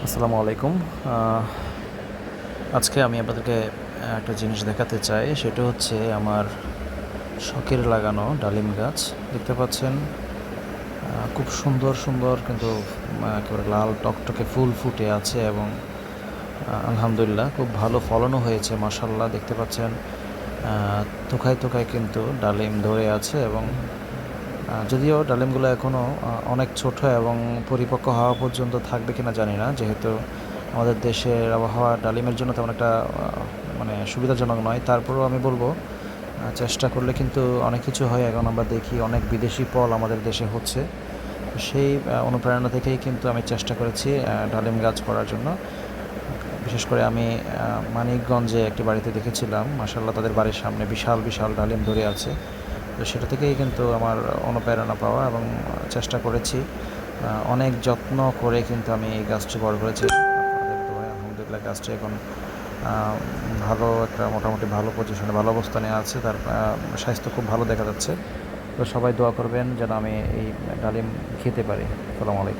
আসসালামু আলাইকুম। আজকে আমি আপনাদেরকে একটা জিনিস দেখাতে চাই। সেটা হচ্ছে আমার শখের লাগানো ডালিম গাছ। দেখতে পাচ্ছেন খুব সুন্দর সুন্দর কিন্তু একেবারে লাল টকটকে ফুল ফুটে আছে এবং আলহামদুলিল্লাহ খুব ভালো ফলনও হয়েছে মাশাআল্লাহ। দেখতে পাচ্ছেন থোকায় থোকায় কিন্তু ডালিম ধরে আছে এবং যদিও ডালিমগুলো এখনও অনেক ছোট এবং পরিপক্ক হওয়া পর্যন্ত থাকবে কিনা জানি না, যেহেতু আমাদের দেশের আবহাওয়া ডালিমের জন্য তেমন একটা মানে সুবিধাজনক নয়। তারপরেও আমি বলবো চেষ্টা করলে কিন্তু অনেক কিছু হয়। এখন আমরা দেখি অনেক বিদেশি ফল আমাদের দেশে হচ্ছে। সেই অনুপ্রেরণা থেকেই কিন্তু আমি চেষ্টা করেছি ডালিম গাছ করার জন্য। বিশেষ করে আমি মানিকগঞ্জে একটি বাড়িতে দেখেছিলাম, মাশাআল্লাহ তাদের বাড়ির সামনে বিশাল বিশাল ডালিম ধরে আছে। তো সেটা থেকেই কিন্তু আমার অনুপ্রেরণা পাওয়া এবং চেষ্টা করেছি অনেক যত্ন করে কিন্তু আমি এই গাছটি বড় করেছি। আপনাদের দোয়ায় আলহামদুলিল্লাহ গাছটি এখন ভালো একটা মোটামুটি ভালো পজিশনে ভালো অবস্থানে আছে। তার স্বাস্থ্য খুব ভালো দেখা যাচ্ছে। তো সবাই দোয়া করবেন যেন আমি এই ডালিম খেতে পারি। আসসালামু আলাইকুম।